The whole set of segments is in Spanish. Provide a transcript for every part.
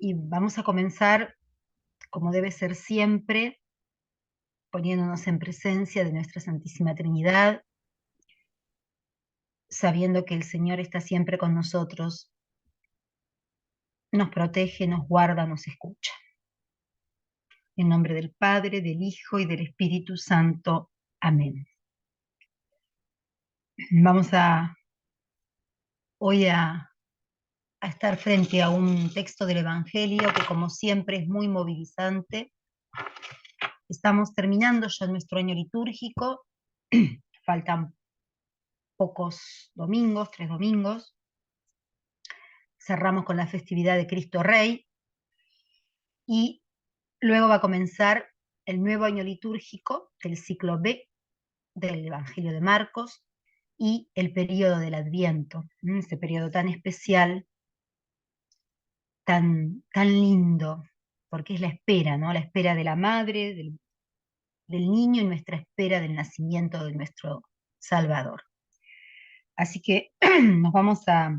Y vamos a comenzar, como debe ser siempre, poniéndonos en presencia de nuestra Santísima Trinidad, sabiendo que el Señor está siempre con nosotros, nos protege, nos guarda, nos escucha. En nombre del Padre, del Hijo y del Espíritu Santo. Amén. Vamos hoy a estar frente a un texto del Evangelio que, como siempre, es muy movilizante. Estamos terminando ya nuestro año litúrgico, faltan pocos domingos, 3 domingos. Cerramos con la festividad de Cristo Rey y luego va a comenzar el nuevo año litúrgico del ciclo B del Evangelio de Marcos y el periodo del Adviento, ese periodo tan especial, tan lindo, porque es la espera, ¿no? La espera de la madre, del niño y nuestra espera del nacimiento de nuestro Salvador. Así que nos vamos a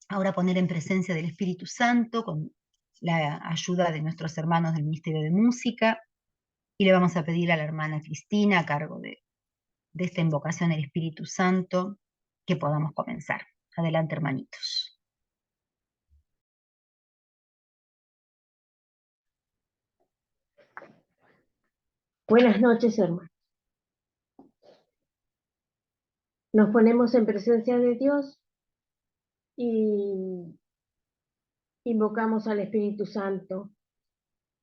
ahora poner en presencia del Espíritu Santo con la ayuda de nuestros hermanos del Ministerio de Música, y le vamos a pedir a la hermana Cristina, a cargo de esta invocación al Espíritu Santo, que podamos comenzar. Adelante, hermanitos. Buenas noches, hermanos. Nos ponemos en presencia de Dios y invocamos al Espíritu Santo.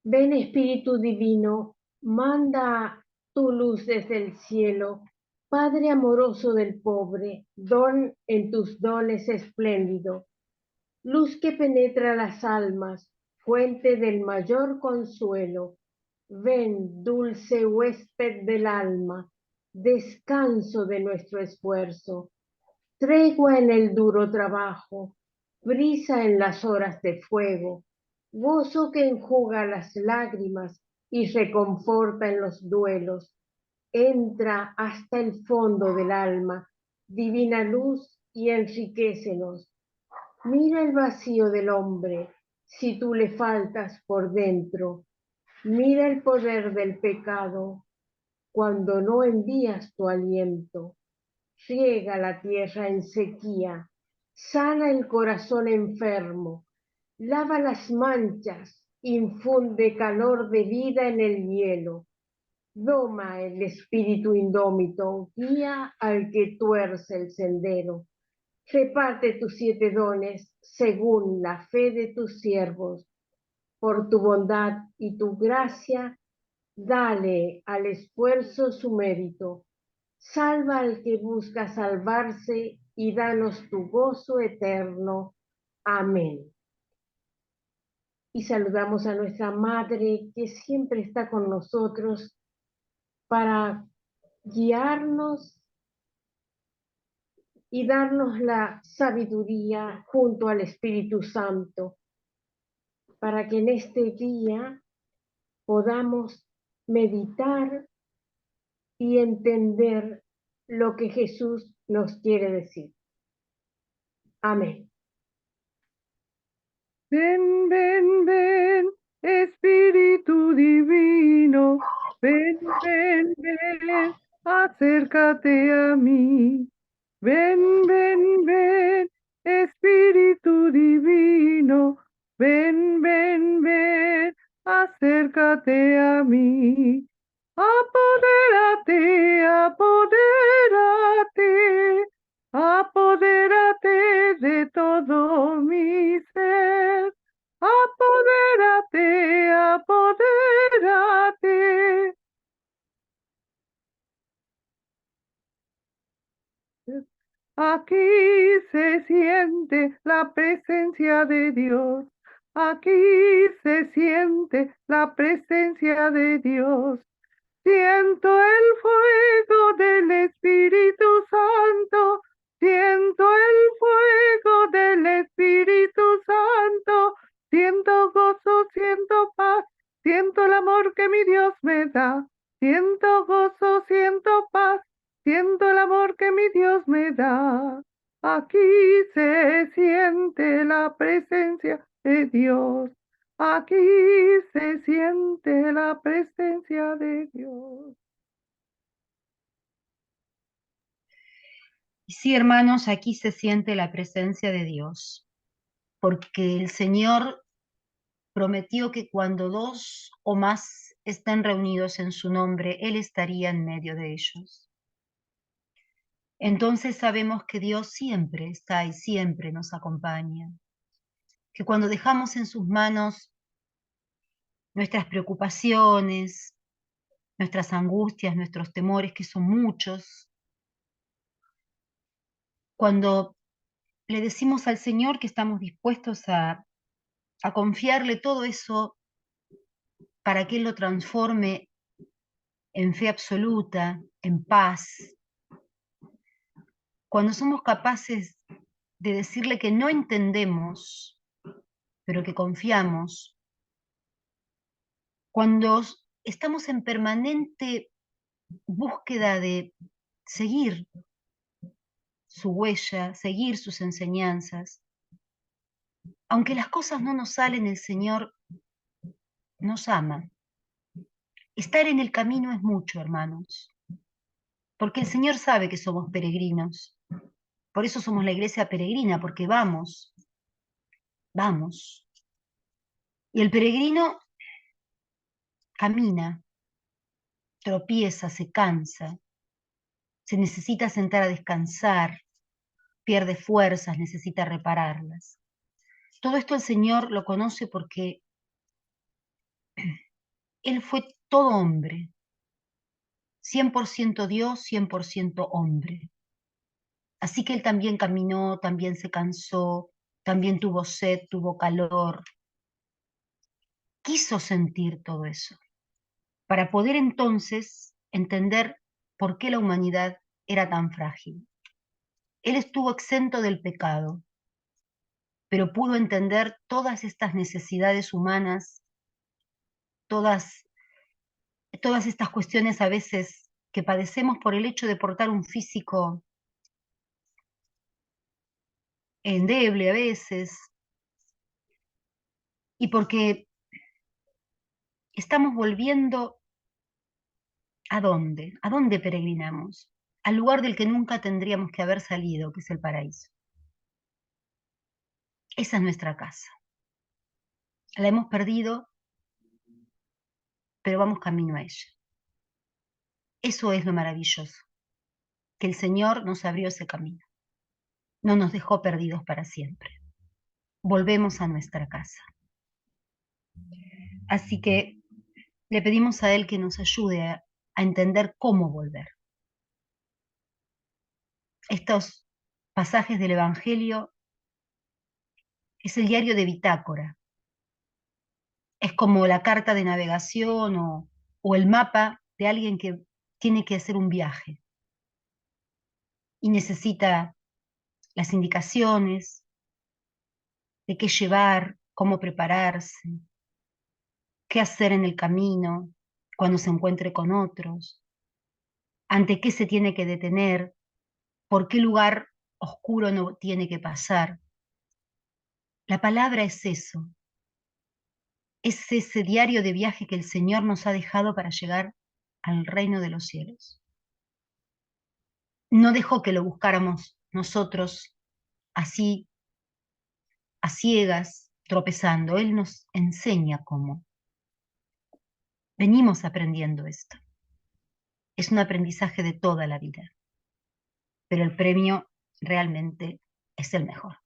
Ven, Espíritu Divino, manda tu luz desde el cielo. Padre amoroso del pobre, don en tus dones espléndido. Luz que penetra las almas, fuente del mayor consuelo. Ven, dulce huésped del alma, descanso de nuestro esfuerzo. Tregua en el duro trabajo, brisa en las horas de fuego, gozo que enjuga las lágrimas y reconforta en los duelos. Entra hasta el fondo del alma, divina luz, y enriquécenos. Mira el vacío del hombre, si tú le faltas por dentro. Mira el poder del pecado, cuando no envías tu aliento. Riega la tierra en sequía, sana el corazón enfermo, lava las manchas, infunde calor de vida en el hielo, doma el espíritu indómito, guía al que tuerce el sendero. Reparte tus 7 dones según la fe de tus siervos. Por tu bondad y tu gracia, dale al esfuerzo su mérito. Salva al que busca salvarse y danos tu gozo eterno. Amén. Y saludamos a nuestra Madre, que siempre está con nosotros para guiarnos y darnos la sabiduría junto al Espíritu Santo, para que en este día podamos meditar y entender lo que Jesús nos quiere decir. Amén. Ven, ven, ven, Espíritu Divino, ven, ven, ven, acércate a mí. Ven, ven, ven, Espíritu Divino, ven, ven, ven, acércate a mí. Apodérate, apodérate, apodérate de todo mi ser. Apodérate, apodérate. Aquí se siente la presencia de Dios. Aquí se siente la presencia de Dios. Siento el fuego del Espíritu Santo. Siento el fuego del Espíritu Santo. Siento gozo, siento paz. Siento el amor que mi Dios me da. Siento gozo, siento paz. Siento el amor que mi Dios me da. Aquí se siente la presencia de Dios. Aquí se siente la presencia de Dios. Y sí, hermanos, aquí se siente la presencia de Dios, porque el Señor prometió que cuando dos o más estén reunidos en su nombre, Él estaría en medio de ellos. Entonces sabemos que Dios siempre está y siempre nos acompaña, que cuando dejamos en sus manos nuestras preocupaciones, nuestras angustias, nuestros temores, que son muchos, cuando le decimos al Señor que estamos dispuestos a confiarle todo eso para que Él lo transforme en fe absoluta, en paz, cuando somos capaces de decirle que no entendemos, pero que confiamos, cuando estamos en permanente búsqueda de seguir su huella, seguir sus enseñanzas, aunque las cosas no nos salen, el Señor nos ama. Estar en el camino es mucho, hermanos, porque el Señor sabe que somos peregrinos. Por eso somos la iglesia peregrina, porque vamos, vamos. Y el peregrino camina, tropieza, se cansa, se necesita sentar a descansar, pierde fuerzas, necesita repararlas. Todo esto el Señor lo conoce porque Él fue todo hombre, 100% Dios, 100% hombre. Así que Él también caminó, también se cansó, también tuvo sed, tuvo calor. Quiso sentir todo eso, para poder entonces entender por qué la humanidad era tan frágil. Él estuvo exento del pecado, pero pudo entender todas estas necesidades humanas, todas estas cuestiones a veces que padecemos por el hecho de portar un físico endeble a veces, y porque estamos volviendo ¿a dónde? ¿A dónde peregrinamos? Al lugar del que nunca tendríamos que haber salido, que es el paraíso. Esa es nuestra casa. La hemos perdido, pero vamos camino a ella. Eso es lo maravilloso, que el Señor nos abrió ese camino. No nos dejó perdidos para siempre. Volvemos a nuestra casa. Así que le pedimos a Él que nos ayude a entender cómo volver. Estos pasajes del Evangelio es el diario de bitácora. Es como la carta de navegación o el mapa de alguien que tiene que hacer un viaje y necesita las indicaciones de qué llevar, cómo prepararse, qué hacer en el camino cuando se encuentre con otros, ante qué se tiene que detener, por qué lugar oscuro no tiene que pasar. La palabra es ese diario de viaje que el Señor nos ha dejado para llegar al reino de los cielos. No dejó que lo buscáramos nosotros así, a ciegas, tropezando. Él nos enseña cómo. Venimos aprendiendo esto. Es un aprendizaje de toda la vida, pero el premio realmente es el mejor.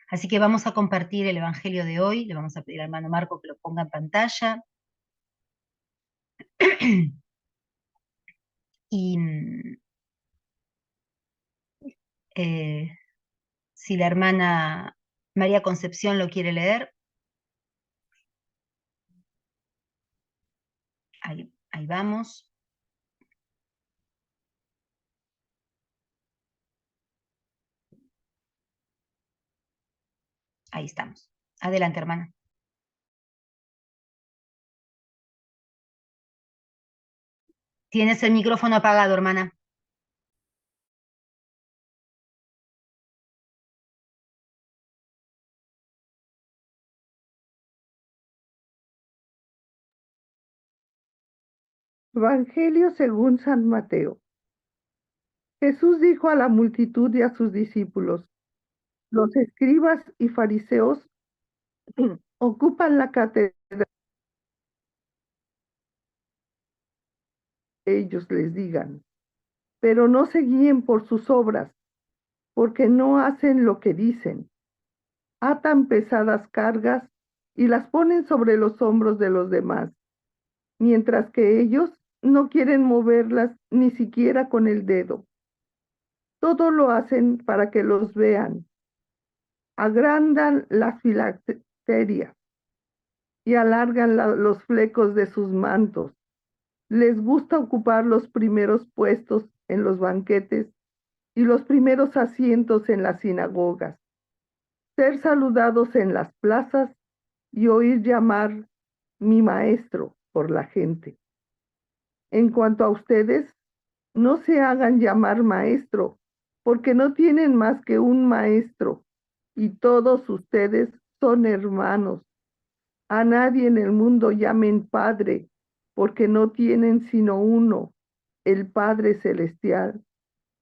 Así que vamos a compartir el Evangelio de hoy. Le vamos a pedir al hermano Marco que lo ponga en pantalla. Y eh, si la hermana María Concepción lo quiere leer, ahí vamos. Ahí estamos. Adelante, hermana. Tienes el micrófono apagado, hermana. Evangelio según San Mateo. Jesús dijo a la multitud y a sus discípulos: los escribas y fariseos ocupan la cátedra que ellos les digan, pero no se guíen por sus obras, porque no hacen lo que dicen. Atan pesadas cargas y las ponen sobre los hombros de los demás, mientras que ellos no quieren moverlas ni siquiera con el dedo. Todo lo hacen para que los vean. Agrandan las filacterias y alargan los flecos de sus mantos. Les gusta ocupar los primeros puestos en los banquetes y los primeros asientos en las sinagogas, ser saludados en las plazas y oír llamar mi maestro por la gente. En cuanto a ustedes, no se hagan llamar maestro, porque no tienen más que un maestro, y todos ustedes son hermanos. A nadie en el mundo llamen Padre, porque no tienen sino uno, el Padre Celestial.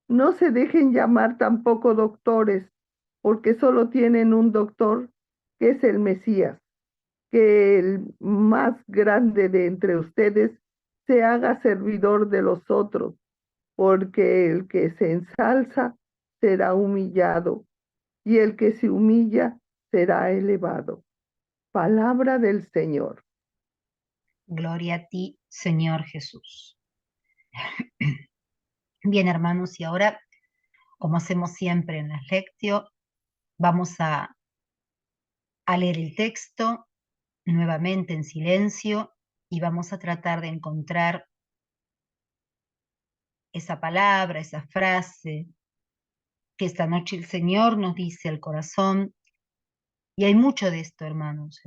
No se dejen llamar tampoco doctores, porque solo tienen un doctor, que es el Mesías. Que el más grande de entre ustedes se haga servidor de los otros, porque el que se ensalza será humillado, y el que se humilla será elevado. Palabra del Señor. Gloria a ti, Señor Jesús. Bien, hermanos, y ahora, como hacemos siempre en la lectio, vamos a leer el texto nuevamente en silencio y vamos a tratar de encontrar esa palabra, esa frase que esta noche el Señor nos dice al corazón. Y hay mucho de esto, hermanos,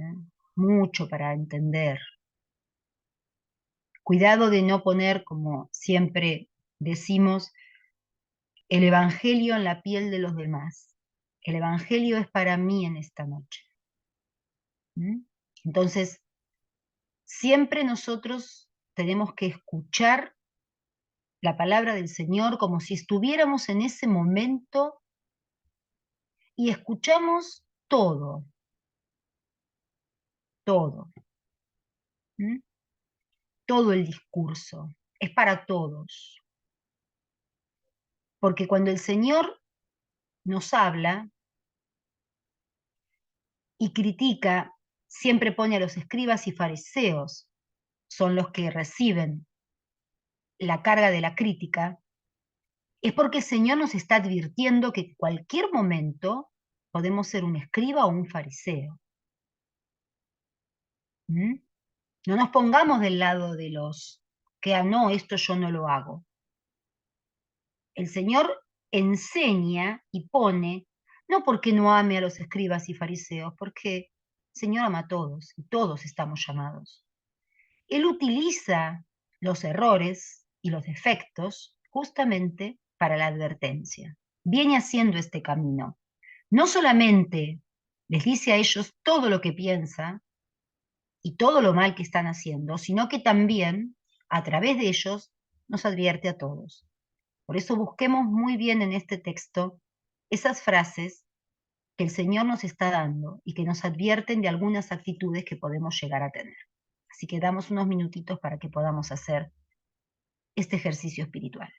mucho para entender. Cuidado de no poner, como siempre decimos, el Evangelio en la piel de los demás. El Evangelio es para mí en esta noche. ¿Mm? Entonces, siempre nosotros tenemos que escuchar la palabra del Señor como si estuviéramos en ese momento y escuchamos todo, todo, ¿Mm? Todo el discurso, es para todos. Porque cuando el Señor nos habla y critica, siempre pone a los escribas y fariseos, son los que reciben la carga de la crítica, es porque el Señor nos está advirtiendo que en cualquier momento podemos ser un escriba o un fariseo. ¿Mm? No nos pongamos del lado de los que, no, esto yo no lo hago. El Señor enseña y pone, no porque no ame a los escribas y fariseos, porque el Señor ama a todos y todos estamos llamados. Él utiliza los errores y los defectos justamente para la advertencia. Viene haciendo este camino. No solamente les dice a ellos todo lo que piensa y todo lo mal que están haciendo, sino que también a través de ellos nos advierte a todos. Por eso busquemos muy bien en este texto esas frases que el Señor nos está dando y que nos advierten de algunas actitudes que podemos llegar a tener. Así que damos unos minutitos para que podamos hacer este ejercicio espiritual.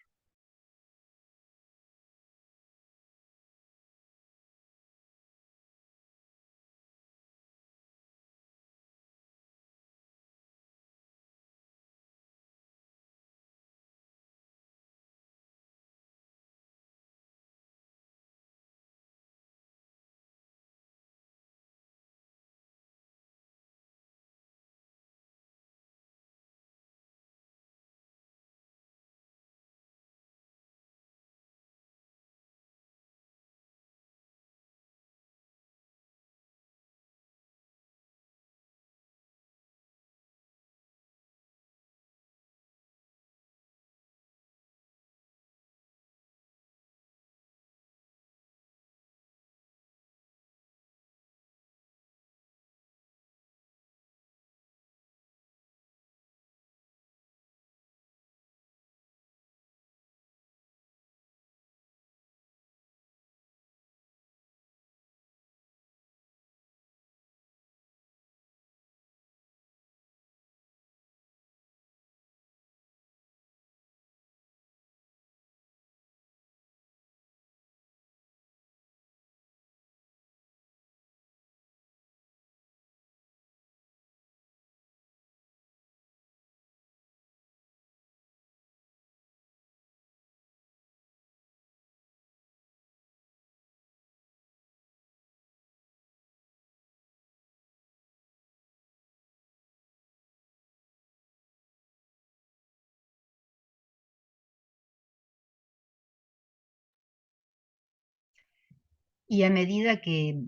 Y a medida que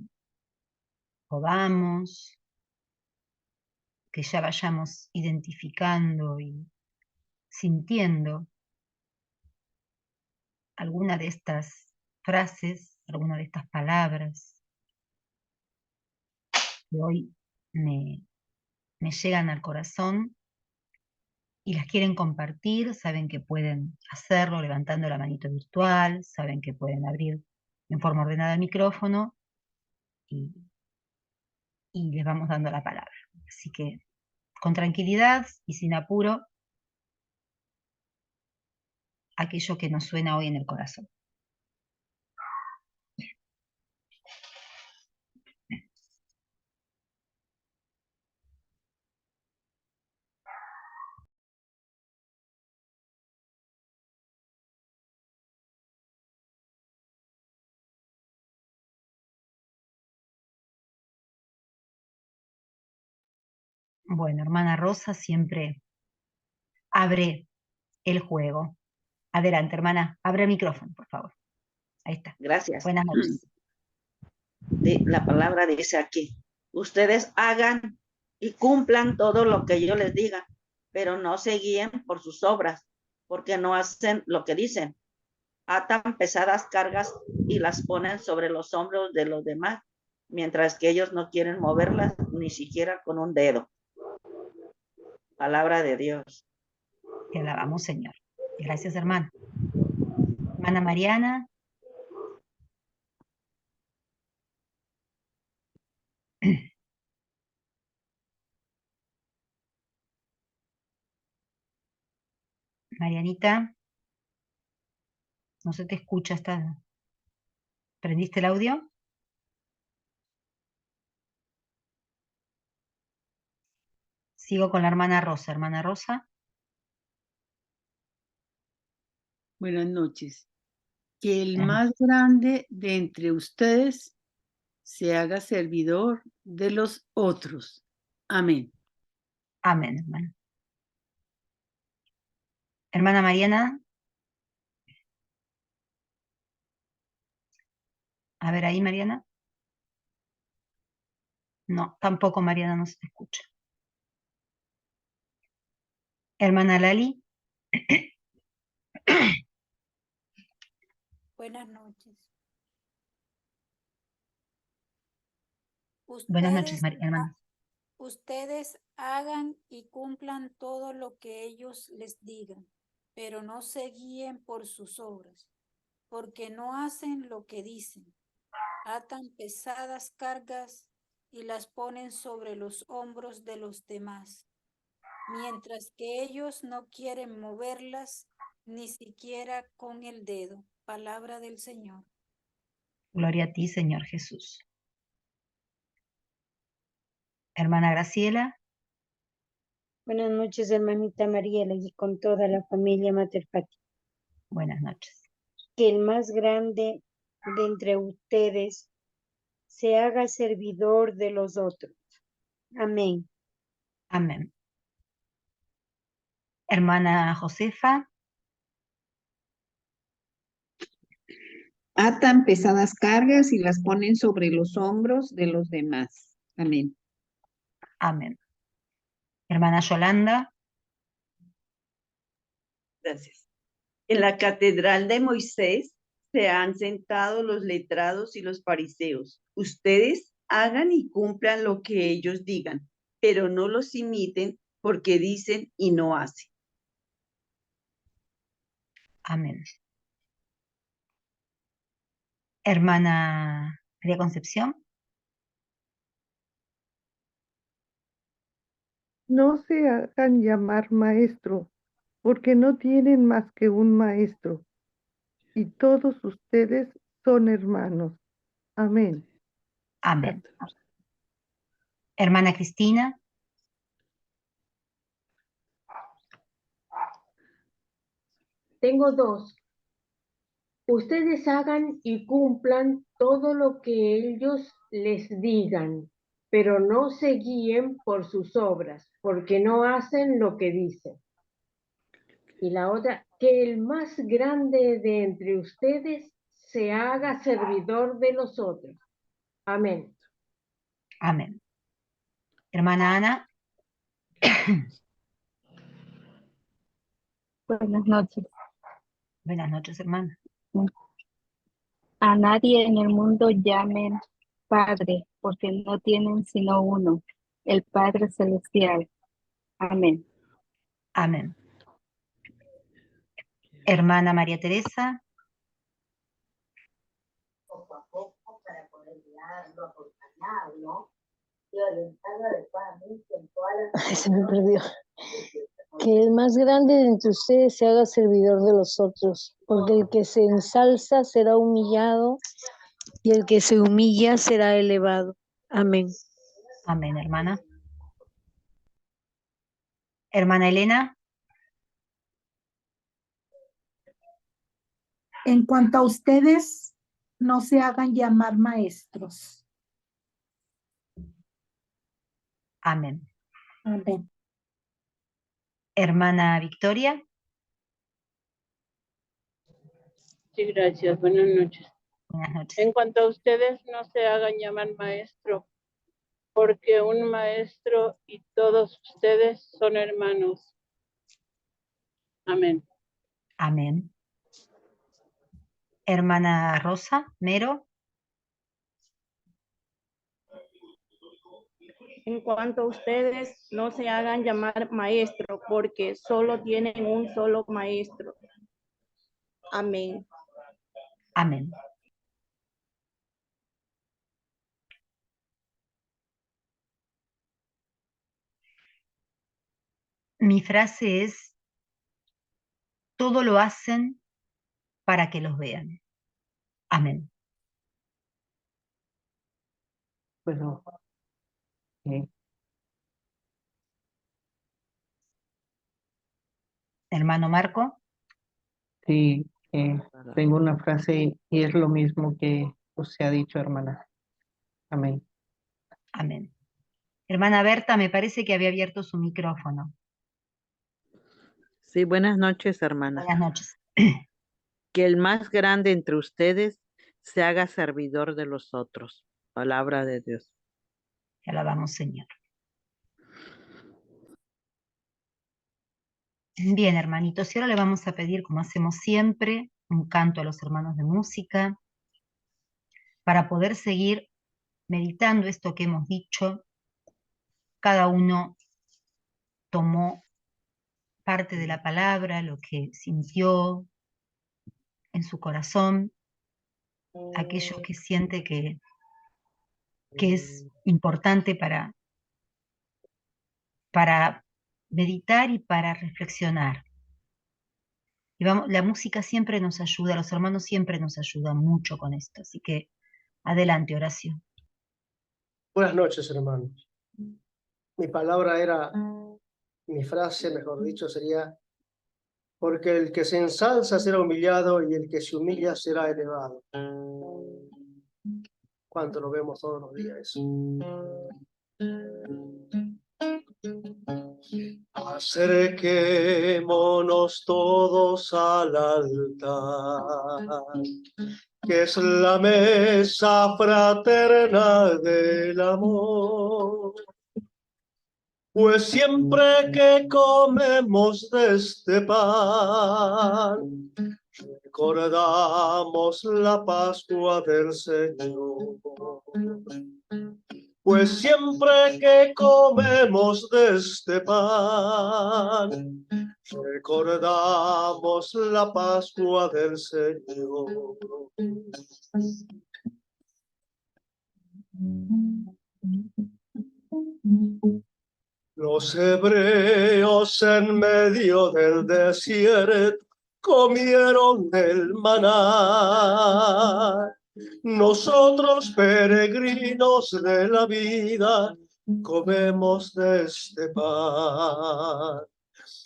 podamos, que ya vayamos identificando y sintiendo alguna de estas frases, alguna de estas palabras que hoy me llegan al corazón y las quieren compartir, saben que pueden hacerlo levantando la manito virtual, saben que pueden abrir en forma ordenada el micrófono y les vamos dando la palabra. Así que con tranquilidad y sin apuro, aquello que nos suena hoy en el corazón. Bueno, hermana Rosa siempre abre el juego. Adelante, hermana, abre el micrófono, por favor. Ahí está. Gracias. Buenas noches. La palabra dice aquí, ustedes hagan y cumplan todo lo que yo les diga, pero no se guíen por sus obras, porque no hacen lo que dicen. Atan pesadas cargas y las ponen sobre los hombros de los demás, mientras que ellos no quieren moverlas ni siquiera con un dedo. Palabra de Dios. Te alabamos, Señor. Gracias, hermana. Hermana Mariana. Marianita, no se te escucha. ¿Prendiste el audio? Sigo con la hermana Rosa. Hermana Rosa. Buenas noches. Que el más grande de entre ustedes se haga servidor de los otros. Amén. Amén, hermana. Hermana Mariana. A ver ahí, Mariana. No, tampoco Mariana no se te escucha. Hermana Lali. Buenas noches. Buenas noches, hermana. Ustedes hagan y cumplan todo lo que ellos les digan, pero no se guíen por sus obras, porque no hacen lo que dicen. Atan pesadas cargas y las ponen sobre los hombros de los demás, mientras que ellos no quieren moverlas ni siquiera con el dedo. Palabra del Señor. Gloria a ti, Señor Jesús. Hermana Graciela. Buenas noches, hermanita Mariela, y con toda la familia Mater Patria. Buenas noches. Que el más grande de entre ustedes se haga servidor de los otros. Amén. Amén. Hermana Josefa. Atan pesadas cargas y las ponen sobre los hombros de los demás. Amén. Amén. Hermana Yolanda. Gracias. En la catedral de Moisés se han sentado los letrados y los fariseos. Ustedes hagan y cumplan lo que ellos digan, pero no los imiten porque dicen y no hacen. Amén. Hermana María Concepción. No se hagan llamar maestro, porque no tienen más que un maestro, y todos ustedes son hermanos. Amén. Amén. Hermana Cristina. Tengo dos. Ustedes hagan y cumplan todo lo que ellos les digan, pero no se guíen por sus obras, porque no hacen lo que dicen. Y la otra, que el más grande de entre ustedes se haga servidor de los otros. Amén. Amén. Hermana Ana. Buenas noches. Buenas noches, hermana. A nadie en el mundo llamen Padre, porque no tienen sino uno, el Padre Celestial. Amén. Amén. Hermana María Teresa. Poco a poco para poder guiarlo, acompañarlo y orientarlo adecuadamente en todas las... Ay, se me perdió. Que el más grande de entre ustedes se haga servidor de los otros, porque el que se ensalza será humillado y el que se humilla será elevado. Amén. Amén, hermana. Hermana Elena. En cuanto a ustedes, no se hagan llamar maestros. Amén. Amén. Hermana Victoria. Sí, gracias. Buenas noches. Buenas noches. En cuanto a ustedes, no se hagan llamar maestro, porque un maestro y todos ustedes son hermanos. Amén. Amén. Hermana Rosa Mero. En cuanto a ustedes, no se hagan llamar maestro, porque solo tienen un solo maestro. Amén. Amén. Mi frase es: todo lo hacen para que los vean. Amén. Bueno, Hermano Marco. sí, tengo una frase y es lo mismo que usted ha dicho, hermana. Amén. Amén. Hermana Berta, me parece que había abierto su micrófono. Sí, buenas noches, hermana. Buenas noches. Que el más grande entre ustedes se haga servidor de los otros. Palabra de Dios. Te alabamos, Señor. Bien, hermanitos, y ahora le vamos a pedir, como hacemos siempre, un canto a los hermanos de música para poder seguir meditando esto que hemos dicho. Cada uno tomó parte de la palabra, lo que sintió en su corazón, aquello que siente que es importante para meditar y para reflexionar. Y la música siempre nos ayuda, los hermanos siempre nos ayudan mucho con esto, así que adelante, Horacio. Buenas noches, hermanos. Mi frase, mejor dicho, sería: porque el que se ensalza será humillado y el que se humilla será elevado. ¿Cuánto lo vemos todos los días eso? Acerquémonos todos al altar, que es la mesa fraterna del amor. Pues siempre que comemos de este pan, recordamos la Pascua del Señor. Pues siempre que comemos de este pan, recordamos la Pascua del Señor. Los hebreos en medio del desierto comieron el maná. Nosotros, peregrinos de la vida, comemos de este pan.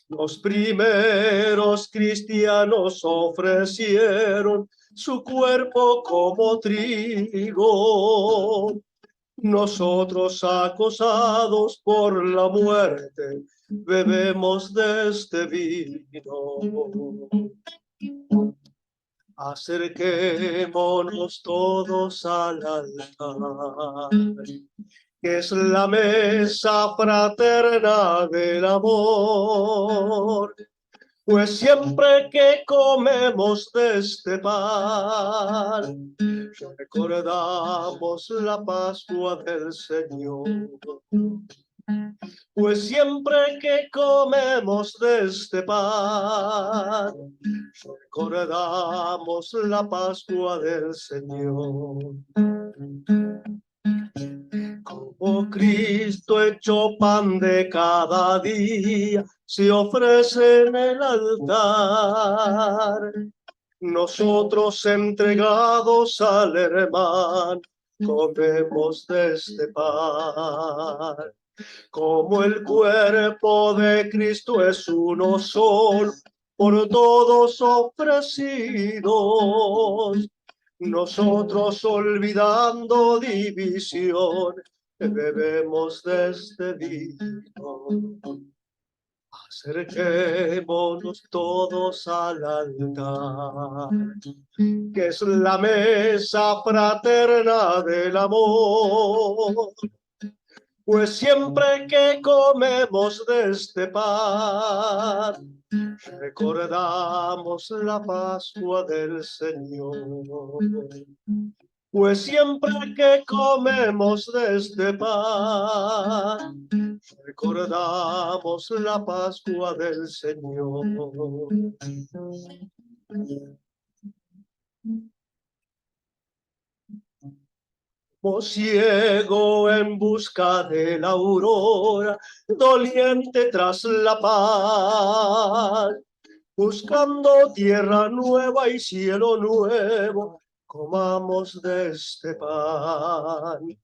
Los primeros cristianos ofrecieron su cuerpo como trigo. Nosotros, acosados por la muerte, bebemos de este vino. Acerquémonos todos al altar, que es la mesa fraterna del amor. Pues siempre que comemos de este pan, recordamos la Pascua del Señor. Pues siempre que comemos de este pan, recordamos la Pascua del Señor. Como Cristo hecho pan de cada día se ofrece en el altar, nosotros entregados al hermano comemos de este pan. Como el cuerpo de Cristo es uno solo, por todos ofrecidos, nosotros olvidando división, bebemos de este vino. Acerquémonos todos al altar, que es la mesa fraterna del amor. Pues siempre que comemos de este pan, recordamos la Pascua del Señor. Pues siempre que comemos de este pan, recordamos la Pascua del Señor. Como ciego en busca de la aurora, doliente tras la paz, buscando tierra nueva y cielo nuevo, comamos de este pan.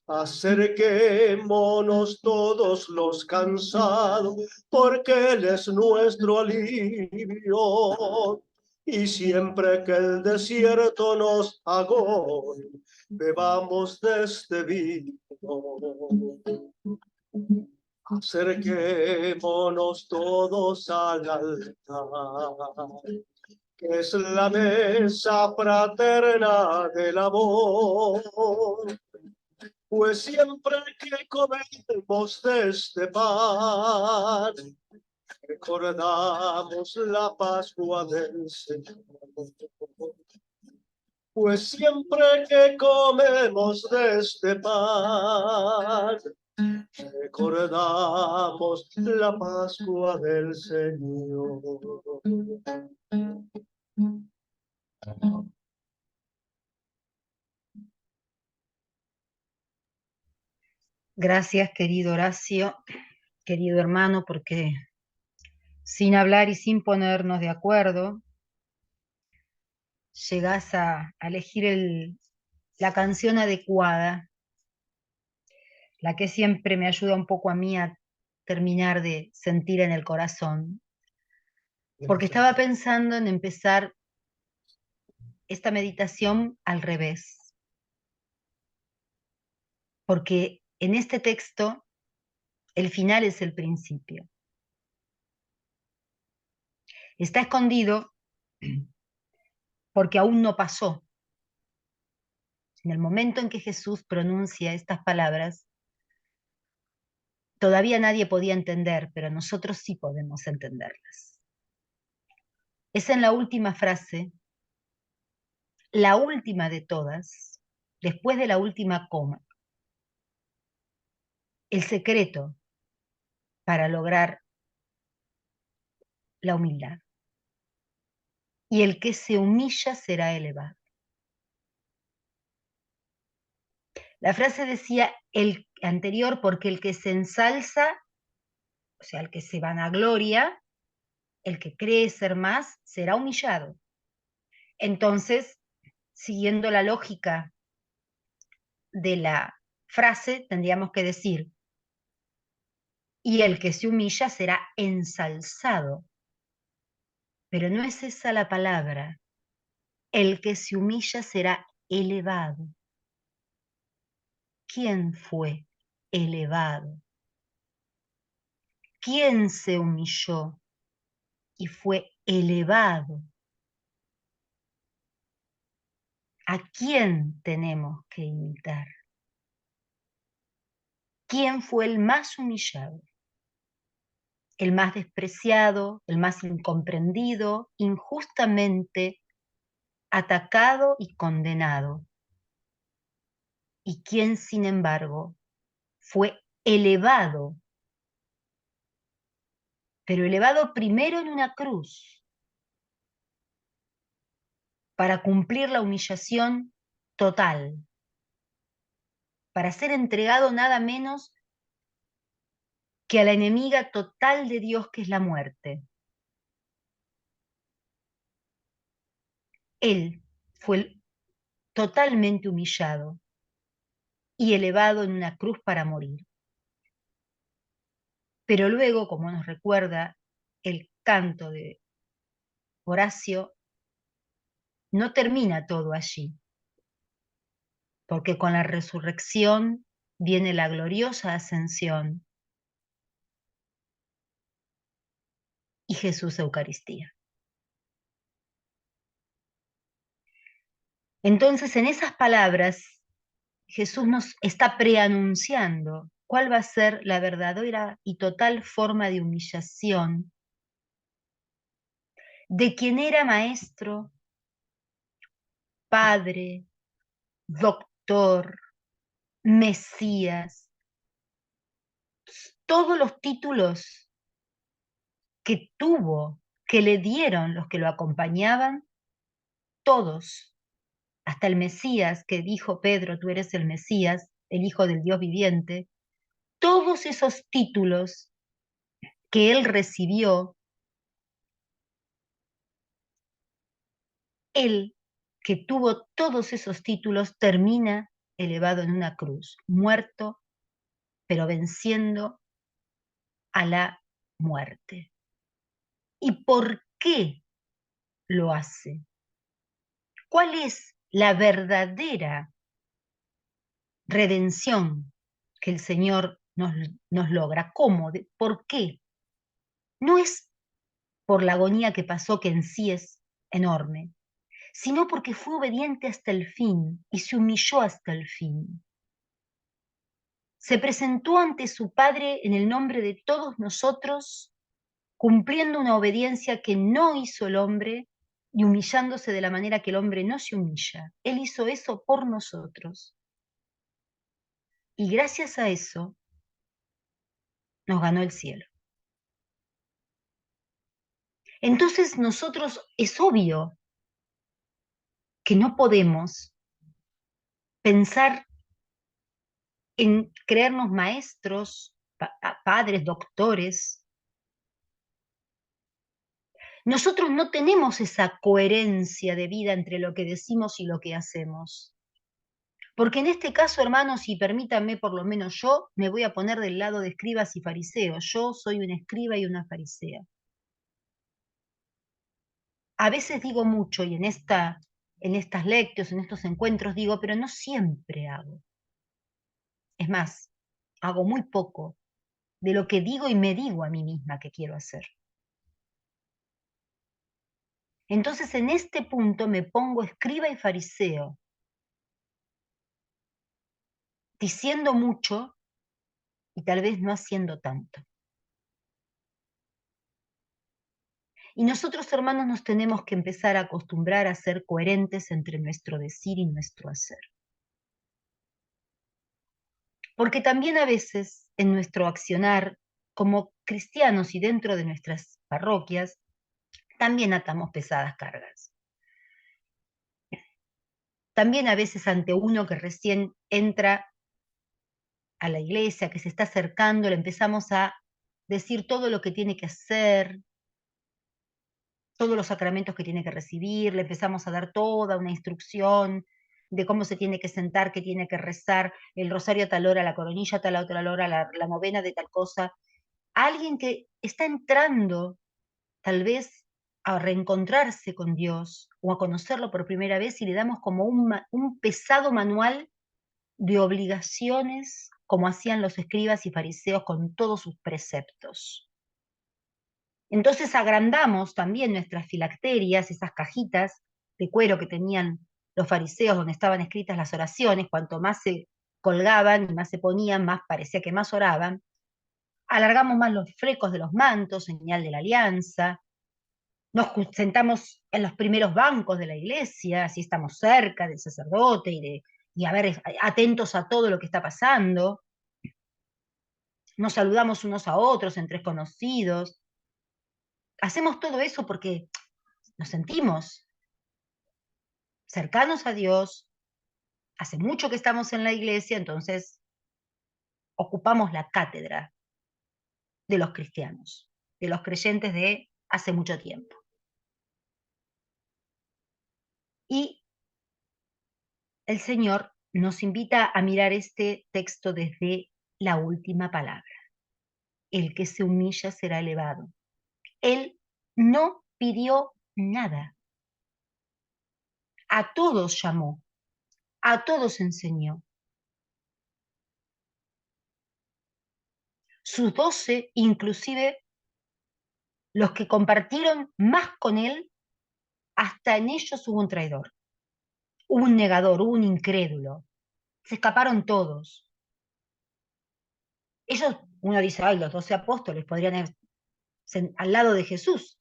Acerquémonos todos los cansados, porque Él es nuestro alivio. Y siempre que el desierto nos agone, bebamos de este vino. Acerquémonos todos al altar, que es la mesa fraterna del amor. Pues siempre que comemos de este pan, recordamos la Pascua del Señor. Pues siempre que comemos de este pan, recordamos la Pascua del Señor. Gracias, querido Horacio, querido hermano, porque sin hablar y sin ponernos de acuerdo, llegás a elegir la canción adecuada, la que siempre me ayuda un poco a mí a terminar de sentir en el corazón, porque estaba pensando en empezar esta meditación al revés, porque en este texto el final es el principio. Está escondido porque aún no pasó. En el momento en que Jesús pronuncia estas palabras, todavía nadie podía entender, pero nosotros sí podemos entenderlas. Es en la última frase, la última de todas, después de la última coma, el secreto para lograr la humildad. Y el que se humilla será elevado. La frase decía el anterior, porque el que se ensalza, o sea, el que se vanagloria, el que cree ser más, será humillado. Entonces, siguiendo la lógica de la frase, tendríamos que decir, y el que se humilla será ensalzado. Pero no es esa la palabra. El que se humilla será elevado. ¿Quién fue elevado? ¿Quién se humilló y fue elevado? ¿A quién tenemos que imitar? ¿Quién fue el más humillado? El más despreciado, el más incomprendido, injustamente atacado y condenado. Y quien, sin embargo, fue elevado, pero elevado primero en una cruz, para cumplir la humillación total, para ser entregado nada menos que a la enemiga total de Dios, que es la muerte. Él fue totalmente humillado y elevado en una cruz para morir. Pero luego, como nos recuerda el canto de Horacio, no termina todo allí, porque con la resurrección viene la gloriosa ascensión y Jesús Eucaristía. Entonces, en esas palabras, Jesús nos está preanunciando cuál va a ser la verdadera y total forma de humillación de quien era maestro, padre, doctor, Mesías, todos los títulos que tuvo, que le dieron los que lo acompañaban, todos, hasta el Mesías, que dijo Pedro, tú eres el Mesías, el Hijo del Dios viviente, todos esos títulos que él recibió, él que tuvo todos esos títulos, termina elevado en una cruz, muerto, pero venciendo a la muerte. ¿Y por qué lo hace? ¿Cuál es la verdadera redención que el Señor nos logra? ¿Cómo? ¿Por qué? No es por la agonía que pasó, que en sí es enorme, sino porque fue obediente hasta el fin y se humilló hasta el fin. Se presentó ante su Padre en el nombre de todos nosotros, cumpliendo una obediencia que no hizo el hombre y humillándose de la manera que el hombre no se humilla. Él hizo eso por nosotros. Y gracias a eso nos ganó el cielo. Entonces nosotros es obvio que no podemos pensar en creernos maestros, padres, doctores. Nosotros no tenemos esa coherencia de vida entre lo que decimos y lo que hacemos. Porque en este caso, hermanos, y permítanme, por lo menos yo me voy a poner del lado de escribas y fariseos. Yo soy una escriba y una farisea. A veces digo mucho y en estas lecturas, en estos encuentros digo, pero no siempre hago. Es más, hago muy poco de lo que digo y me digo a mí misma que quiero hacer. Entonces en este punto me pongo escriba y fariseo, diciendo mucho y tal vez no haciendo tanto. Y nosotros, hermanos, nos tenemos que empezar a acostumbrar a ser coherentes entre nuestro decir y nuestro hacer. Porque también a veces en nuestro accionar como cristianos y dentro de nuestras parroquias, también atamos pesadas cargas. También a veces ante uno que recién entra a la iglesia, que se está acercando, le empezamos a decir todo lo que tiene que hacer, todos los sacramentos que tiene que recibir, le empezamos a dar toda una instrucción de cómo se tiene que sentar, qué tiene que rezar, el rosario a tal hora, la coronilla a tal otra hora, la novena de tal cosa. Alguien que está entrando tal vez a reencontrarse con Dios o a conocerlo por primera vez y le damos como un pesado manual de obligaciones, como hacían los escribas y fariseos con todos sus preceptos. Entonces agrandamos también nuestras filacterias, esas cajitas de cuero que tenían los fariseos, donde estaban escritas las oraciones, cuanto más se colgaban y más se ponían, más parecía que más oraban. Alargamos más los flecos de los mantos, señal de la alianza. Nos sentamos en los primeros bancos de la iglesia, así estamos cerca del sacerdote y a ver, atentos a todo lo que está pasando. Nos saludamos unos a otros entre conocidos. Hacemos todo eso porque nos sentimos cercanos a Dios. Hace mucho que estamos en la iglesia, entonces ocupamos la cátedra de los cristianos, de los creyentes de hace mucho tiempo. Y el Señor nos invita a mirar este texto desde la última palabra. El que se humilla será elevado. Él no pidió nada. A todos llamó, a todos enseñó. Sus 12, inclusive los que compartieron más con él, hasta en ellos hubo un traidor, hubo un negador, hubo un incrédulo. Se escaparon todos. Ellos, uno dice, ay, los 12 apóstoles podrían ir al lado de Jesús.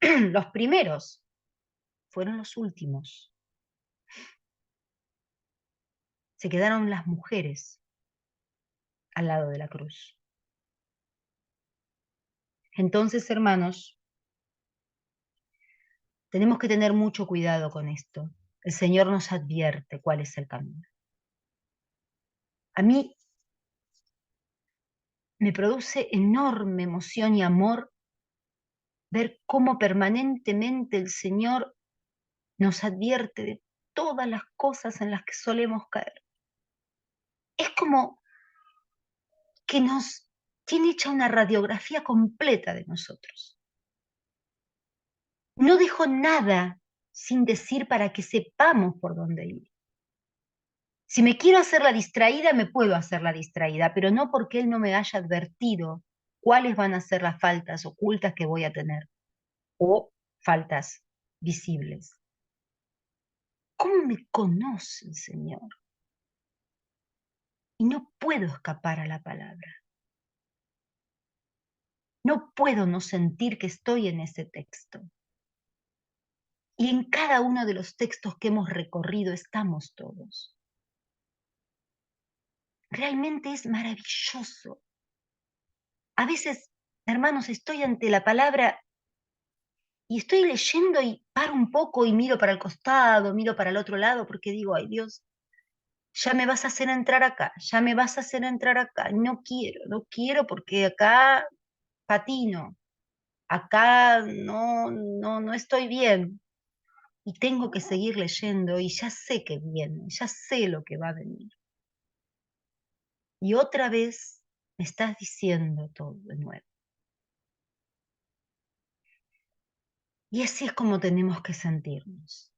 Los primeros fueron los últimos. Se quedaron las mujeres al lado de la cruz. Entonces, hermanos, tenemos que tener mucho cuidado con esto. El Señor nos advierte cuál es el camino. A mí me produce enorme emoción y amor ver cómo permanentemente el Señor nos advierte de todas las cosas en las que solemos caer. Es como que nos tiene hecha una radiografía completa de nosotros. No dejó nada sin decir para que sepamos por dónde ir. Si me quiero hacer la distraída, me puedo hacer la distraída, pero no porque Él no me haya advertido cuáles van a ser las faltas ocultas que voy a tener, o faltas visibles. ¿Cómo me conoce el Señor? Y no puedo escapar a la palabra. No puedo no sentir que estoy en ese texto. Y en cada uno de los textos que hemos recorrido estamos todos. Realmente es maravilloso. A veces, hermanos, estoy ante la palabra y estoy leyendo y paro un poco y miro para el costado, miro para el otro lado, porque digo, ay Dios, ya me vas a hacer entrar acá, ya me vas a hacer entrar acá. No quiero porque acá patino, acá no estoy bien. Y tengo que seguir leyendo y ya sé que viene, ya sé lo que va a venir. Y otra vez me estás diciendo todo de nuevo. Y así es como tenemos que sentirnos.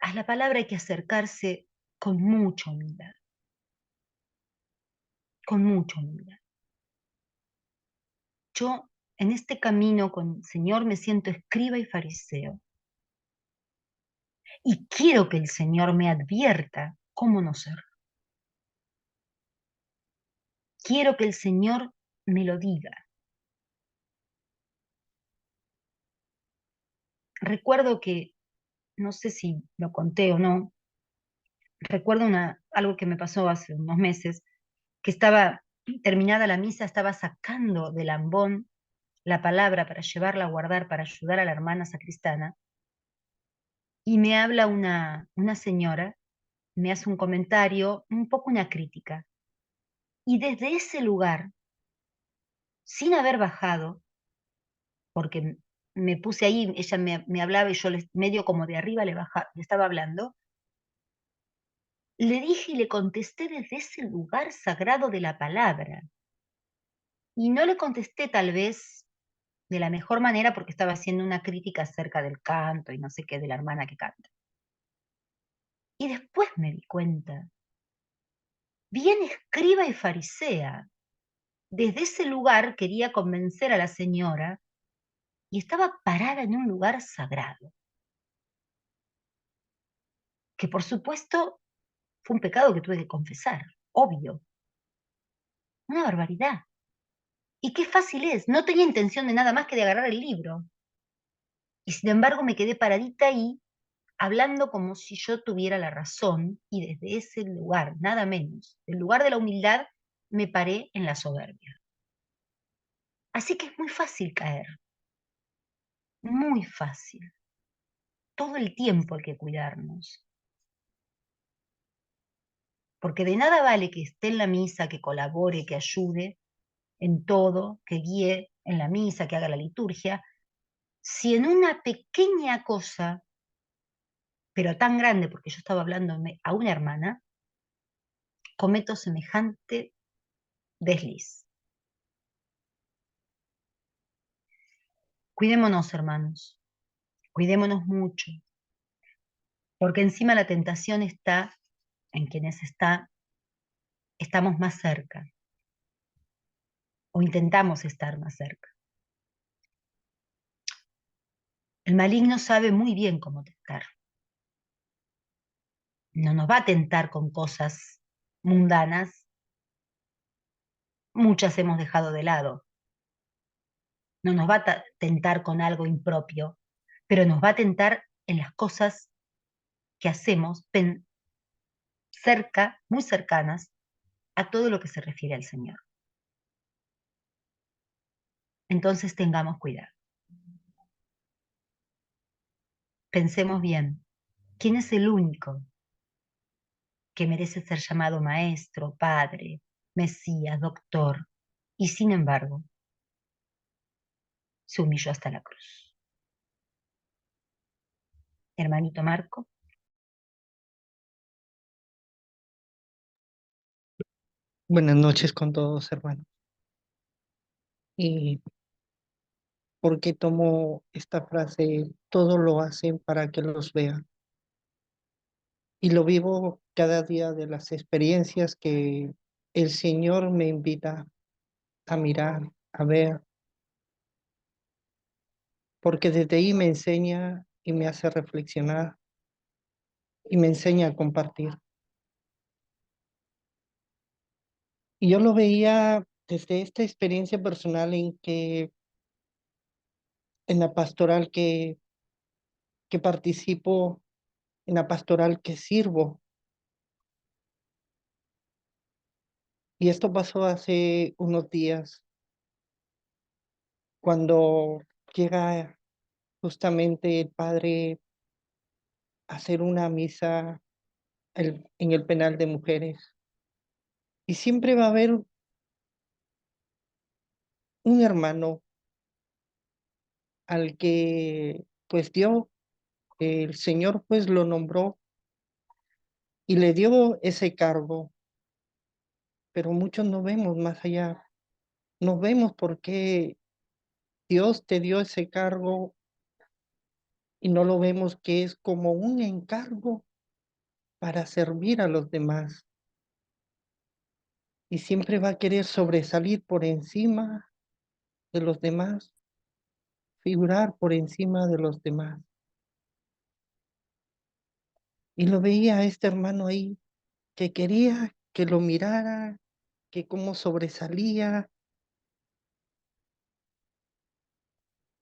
A la palabra hay que acercarse con mucha humildad. Con mucha humildad. Yo en este camino con el Señor me siento escriba y fariseo. Y quiero que el Señor me advierta cómo no ser. Quiero que el Señor me lo diga. Recuerdo que, no sé si lo conté o no, recuerdo algo que me pasó hace unos meses, que estaba terminada la misa, estaba sacando del ambón la palabra para llevarla a guardar, para ayudar a la hermana sacristana, y me habla una señora, me hace un comentario, un poco una crítica, y desde ese lugar, sin haber bajado, porque me puse ahí, ella me hablaba y yo medio como de arriba le estaba hablando, le dije y le contesté desde ese lugar sagrado de la palabra. Y no le contesté tal vez de la mejor manera porque estaba haciendo una crítica acerca del canto y no sé qué de la hermana que canta. Y después me di cuenta, bien escriba y farisea, desde ese lugar quería convencer a la señora y estaba parada en un lugar sagrado. que por supuesto fue un pecado que tuve que confesar, obvio. Una barbaridad. Y qué fácil es, no tenía intención de nada más que de agarrar el libro. Y sin embargo me quedé paradita ahí, hablando como si yo tuviera la razón, y desde ese lugar, nada menos, el lugar de la humildad, me paré en la soberbia. Así que es muy fácil caer, muy fácil. Todo el tiempo hay que cuidarnos. Porque de nada vale que esté en la misa, que colabore, que ayude en todo, que guíe en la misa, que haga la liturgia, si en una pequeña cosa, pero tan grande, porque yo estaba hablando a una hermana, cometo semejante desliz. Cuidémonos, hermanos, cuidémonos mucho, porque encima la tentación está en quienes estamos más cerca, o intentamos estar más cerca. El maligno sabe muy bien cómo tentar. No nos va a tentar con cosas mundanas, muchas hemos dejado de lado. No nos va a tentar con algo impropio, pero nos va a tentar en las cosas que hacemos cerca, muy cercanas a todo lo que se refiere al Señor. Entonces tengamos cuidado. Pensemos bien, ¿quién es el único que merece ser llamado maestro, padre, Mesías, doctor, y sin embargo se humilló hasta la cruz? Hermanito Marco. Buenas noches con todos, hermanos. ¿Y por qué tomo esta frase? Todo lo hacen para que los vean. Y lo vivo cada día de las experiencias que el Señor me invita a mirar, a ver, porque desde ahí me enseña y me hace reflexionar y me enseña a compartir. Y yo lo veía desde esta experiencia personal en la pastoral que participo, en la pastoral que sirvo. Y esto pasó hace unos días, cuando llega justamente el padre a hacer una misa en el penal de mujeres. Y siempre va a haber un hermano al que pues el Señor pues lo nombró y le dio ese cargo, pero muchos no vemos más allá, no vemos por qué Dios te dio ese cargo y no lo vemos que es como un encargo para servir a los demás. Y siempre va a querer sobresalir por encima de los demás, figurar por encima de los demás. Y lo veía a este hermano ahí, que quería que lo mirara, que cómo sobresalía,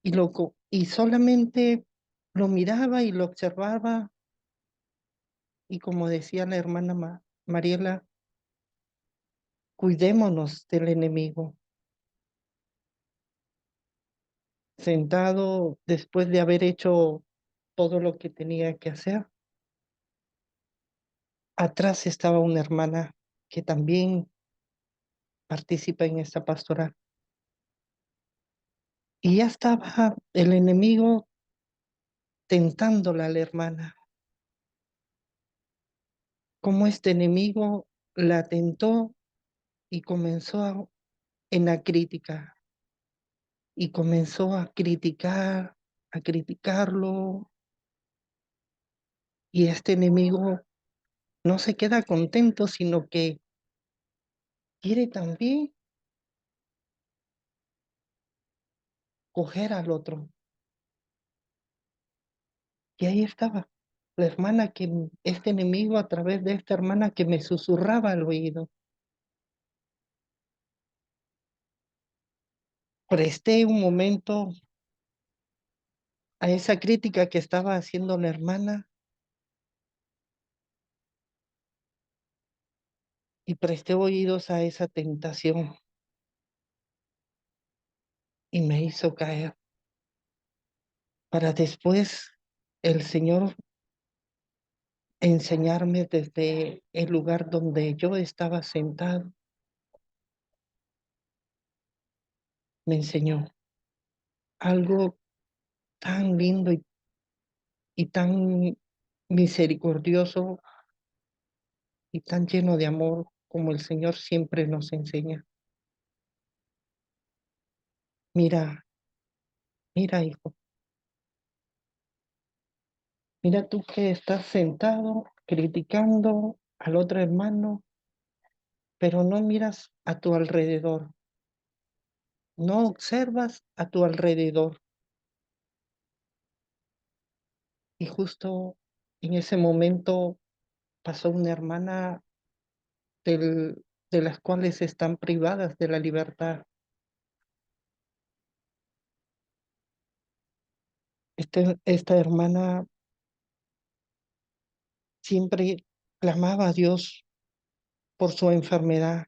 y solamente lo miraba y lo observaba, y como decía la hermana Mariela, cuidémonos del enemigo. Sentado después de haber hecho todo lo que tenía que hacer, atrás estaba una hermana que también participa en esta pastoral. Y ya estaba el enemigo tentándola a la hermana. Como este enemigo la tentó y comenzó en la crítica. Y comenzó a criticarlo. Y este enemigo no se queda contento, sino que quiere también coger al otro. Y ahí estaba. la hermana que, este enemigo a través de esta hermana que me susurraba al oído. Presté un momento a esa crítica que estaba haciendo la hermana y presté oídos a esa tentación y me hizo caer. Para después el Señor enseñarme desde el lugar donde yo estaba sentado. Me enseñó algo tan lindo y tan misericordioso y tan lleno de amor como el Señor siempre nos enseña. Mira, mira, hijo, mira tú que estás sentado criticando al otro hermano, pero no miras a tu alrededor, no observas a tu alrededor. Y justo en ese momento pasó una hermana de las cuales están privadas de la libertad. Esta hermana siempre clamaba a Dios por su enfermedad,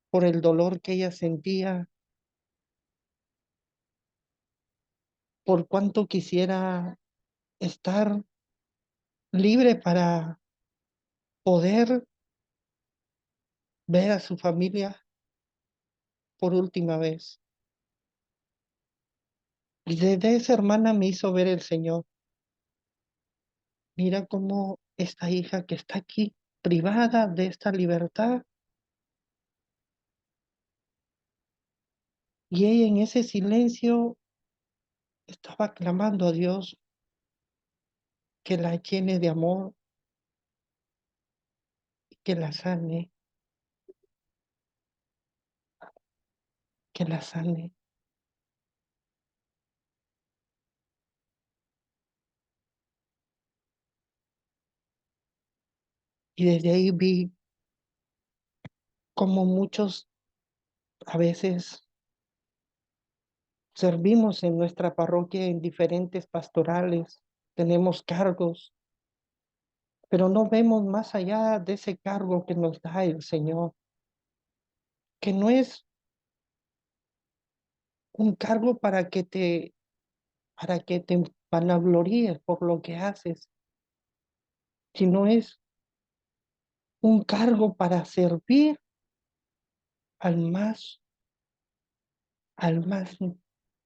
por el dolor que ella sentía, por cuánto quisiera estar libre para poder ver a su familia por última vez. Y desde esa hermana me hizo ver el Señor. Mira cómo esta hija que está aquí, privada de esta libertad, y ella en ese silencio estaba clamando a Dios que la llene de amor, que la sane, que la sane. Y desde ahí vi cómo muchos a veces servimos en nuestra parroquia en diferentes pastorales, tenemos cargos, pero no vemos más allá de ese cargo que nos da el Señor, que no es un cargo para que te vanagloríes por lo que haces, sino es un cargo para servir al más, al más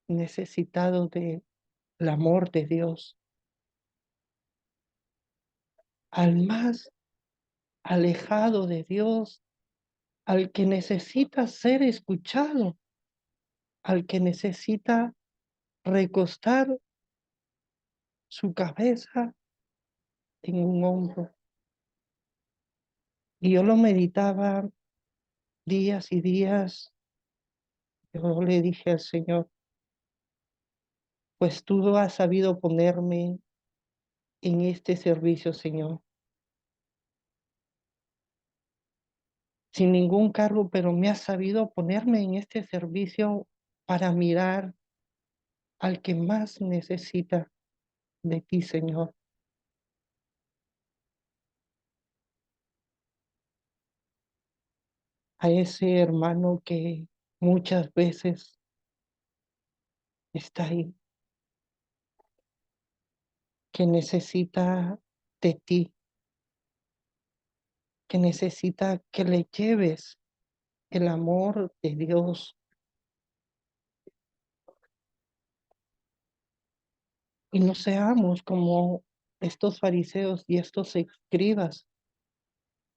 necesitado del amor de Dios, al más alejado de Dios, al que necesita ser escuchado, al que necesita recostar su cabeza en un hombro. Y yo lo meditaba días y días. Yo le dije al Señor, pues tú has sabido ponerme en este servicio, Señor, sin ningún cargo, pero me has sabido ponerme en este servicio para mirar al que más necesita de ti, Señor. A ese hermano que muchas veces está ahí, que necesita de ti, que necesita que le lleves el amor de Dios. Y no seamos como estos fariseos y estos escribas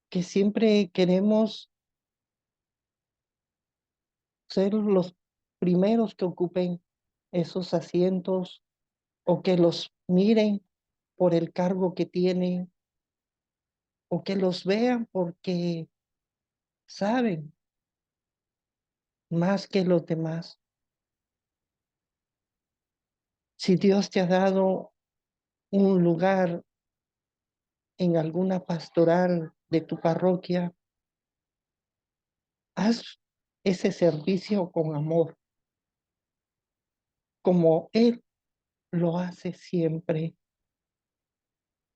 que siempre queremos ser los primeros que ocupen esos asientos o que los miren por el cargo que tienen o que los vean porque saben más que los demás. Si Dios te ha dado un lugar en alguna pastoral de tu parroquia, haz ese servicio con amor, como Él lo hace siempre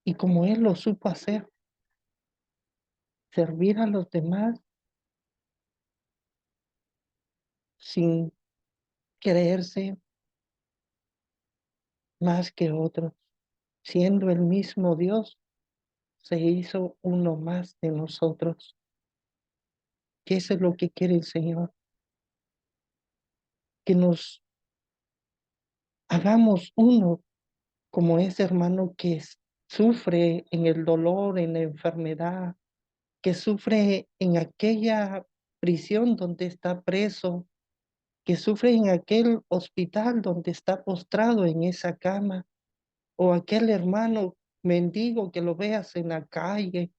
y como Él lo supo hacer, servir a los demás sin creerse más que otros. Siendo el mismo Dios, se hizo uno más de nosotros. Y eso es lo que quiere el Señor, que nos hagamos uno como ese hermano que sufre en el dolor, en la enfermedad, que sufre en aquella prisión donde está preso, que sufre en aquel hospital donde está postrado en esa cama, o aquel hermano mendigo que lo veas en la calle.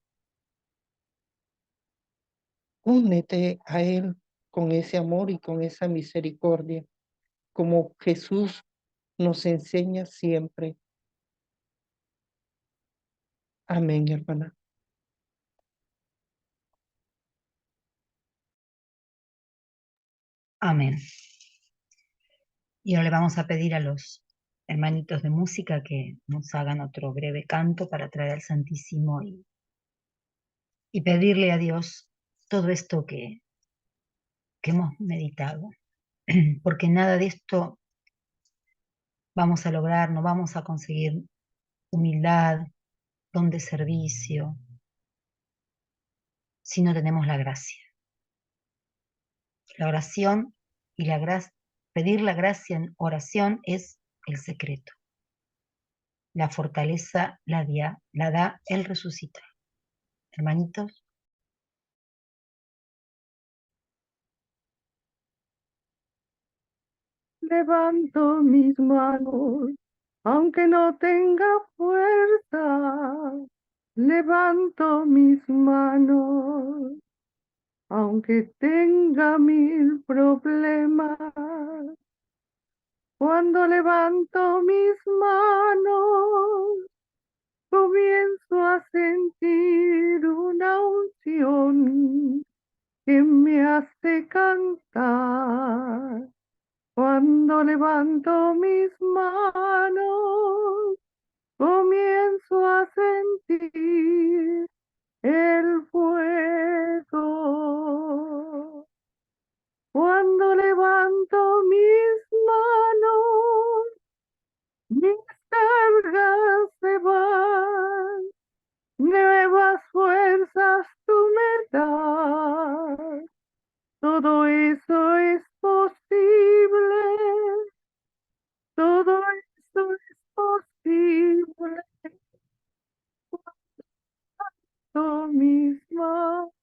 Únete a Él con ese amor y con esa misericordia, como Jesús nos enseña siempre. Amén, hermana. Amén. Y ahora le vamos a pedir a los hermanitos de música que nos hagan otro breve canto para traer al Santísimo y pedirle a Dios todo esto que hemos meditado. Porque nada de esto vamos a lograr, no vamos a conseguir humildad, don de servicio, si no tenemos la gracia. La oración y la gracia, pedir la gracia en oración es el secreto. La fortaleza la da el resucitar. Hermanitos. Levanto mis manos, aunque no tenga fuerza. Levanto mis manos, aunque tenga 1000 problemas. Cuando levanto mis manos, comienzo a sentir una unción que me hace cantar. Cuando levanto mis manos, comienzo a sentir el fuego. Cuando levanto mis manos, mis cargas se van, nuevas fuerzas tú me das. Todo eso es posible, todo eso es posible. Cuando mis manos,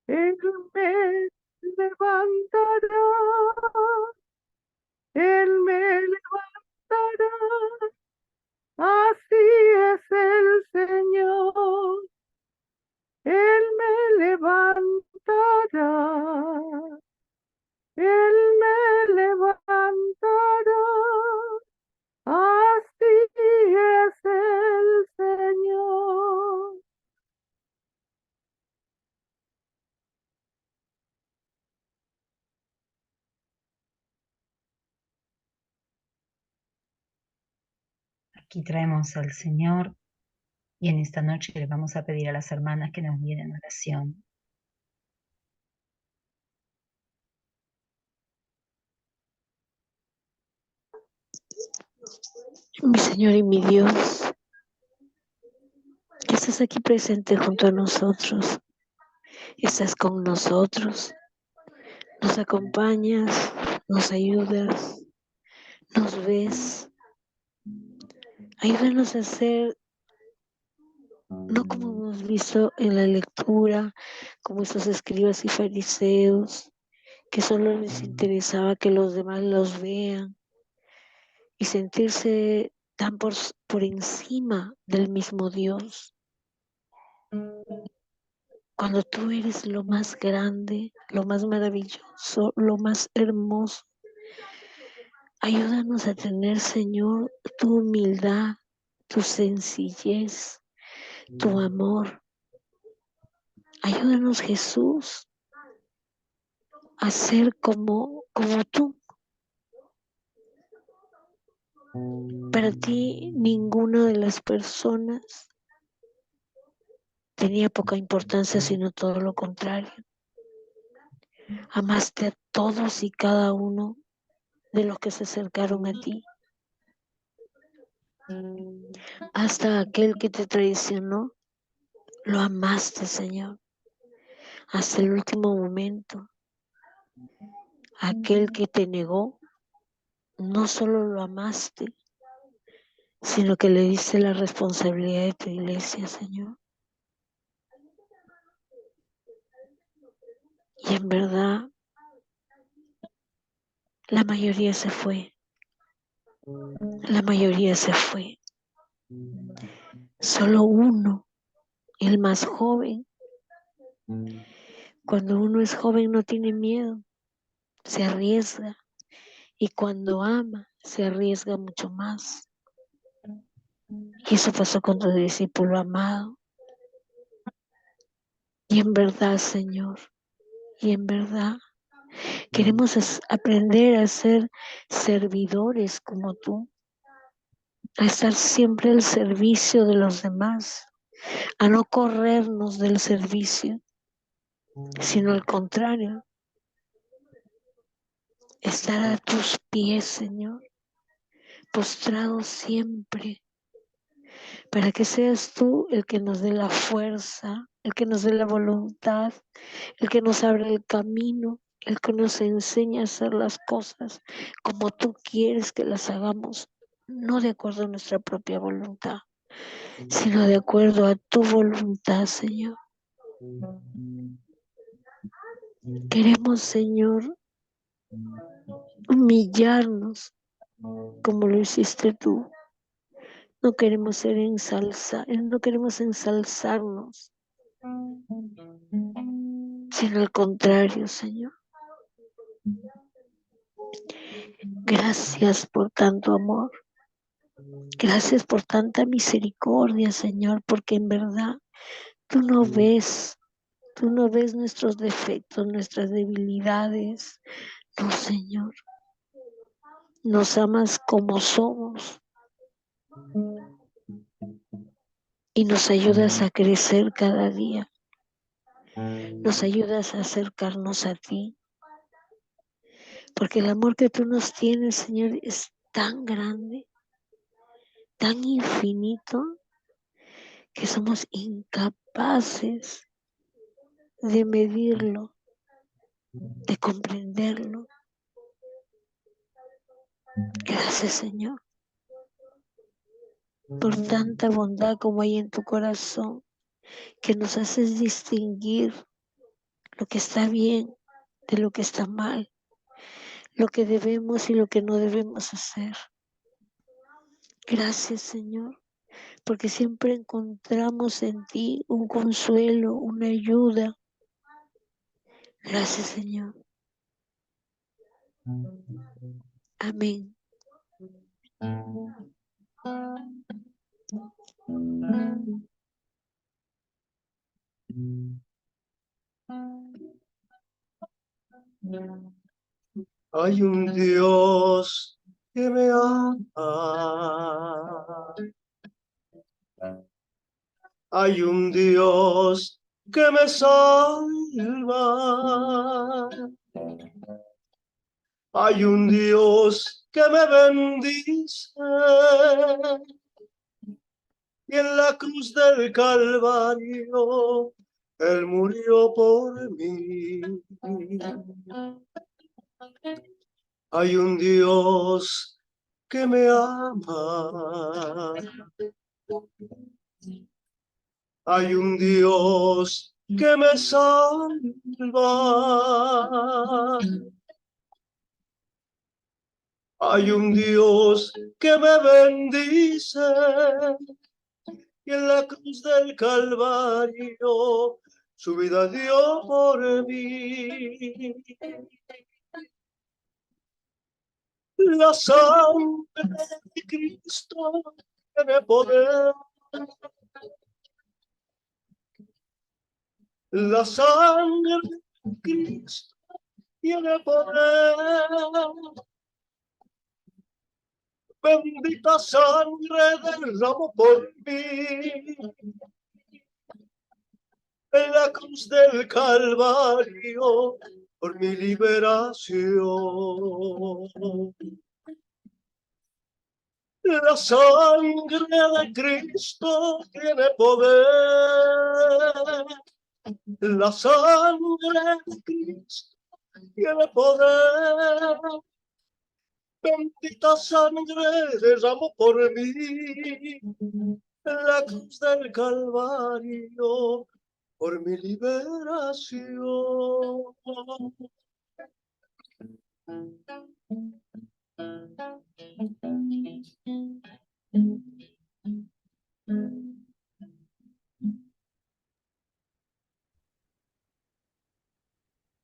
Él me levantará, Él me levantará. Así es el Señor, Él me levantará, Él me levantará. Así es el Señor. Aquí traemos al Señor y en esta noche le vamos a pedir a las hermanas que nos guíen en oración. Mi Señor y mi Dios, que estás aquí presente junto a nosotros, estás con nosotros, nos acompañas, nos ayudas, nos ves. Ayúdanos a ser, no como hemos visto en la lectura, como estos escribas y fariseos, que solo les interesaba que los demás los vean y sentirse tan por encima del mismo Dios. Cuando tú eres lo más grande, lo más maravilloso, lo más hermoso, Ayúdanos a tener, Señor, tu humildad, tu sencillez, tu amor. Ayúdanos, Jesús, a ser como tú. Para ti, ninguna de las personas tenía poca importancia, sino todo lo contrario. Amaste a todos y cada uno de los que se acercaron a ti. Hasta aquel que te traicionó, lo amaste, Señor. Hasta el último momento. Aquel que te negó, no solo lo amaste, sino que le diste la responsabilidad de tu iglesia, Señor. Y en verdad, la mayoría se fue. La mayoría se fue. Solo uno, el más joven. Cuando uno es joven no tiene miedo, se arriesga. Y cuando ama, se arriesga mucho más. Y eso pasó con tu discípulo amado. Y en verdad, Señor, y en verdad, queremos aprender a ser servidores como tú, a estar siempre al servicio de los demás, a no corrernos del servicio, sino al contrario, estar a tus pies, Señor, postrados siempre, para que seas tú el que nos dé la fuerza, el que nos dé la voluntad, el que nos abre el camino, el que nos enseña a hacer las cosas como tú quieres que las hagamos, no de acuerdo a nuestra propia voluntad, sino de acuerdo a tu voluntad, Señor. Queremos, Señor, humillarnos como lo hiciste tú. No queremos no queremos ensalzarnos, sino al contrario, Señor. Gracias por tanto amor. Gracias por tanta misericordia, Señor, porque en verdad tú no ves nuestros defectos, nuestras debilidades. No, Señor. Nos amas como somos y nos ayudas a crecer cada día. Nos ayudas a acercarnos a ti. Porque el amor que tú nos tienes, Señor, es tan grande, tan infinito, que somos incapaces de medirlo, de comprenderlo. Gracias, Señor, por tanta bondad como hay en tu corazón, que nos haces distinguir lo que está bien de lo que está mal, lo que debemos y lo que no debemos hacer. Gracias, Señor, porque siempre encontramos en ti un consuelo, una ayuda. Gracias, Señor. Amén. Hay un Dios que me ama. Hay un Dios que me salva. Hay un Dios que me bendice. Y en la cruz del Calvario Él murió por mí. Hay un Dios que me ama. Hay un Dios que me salva. Hay un Dios que me bendice. Y en la cruz del Calvario su vida dio por mí. La sangre de Cristo tiene poder. La sangre de Cristo tiene poder. Bendita sangre derramó por mí en la cruz del Calvario por mi liberación. La sangre de Cristo tiene poder. La sangre de Cristo tiene poder. Bendita sangre derramó por mí en la cruz del Calvario por mi liberación.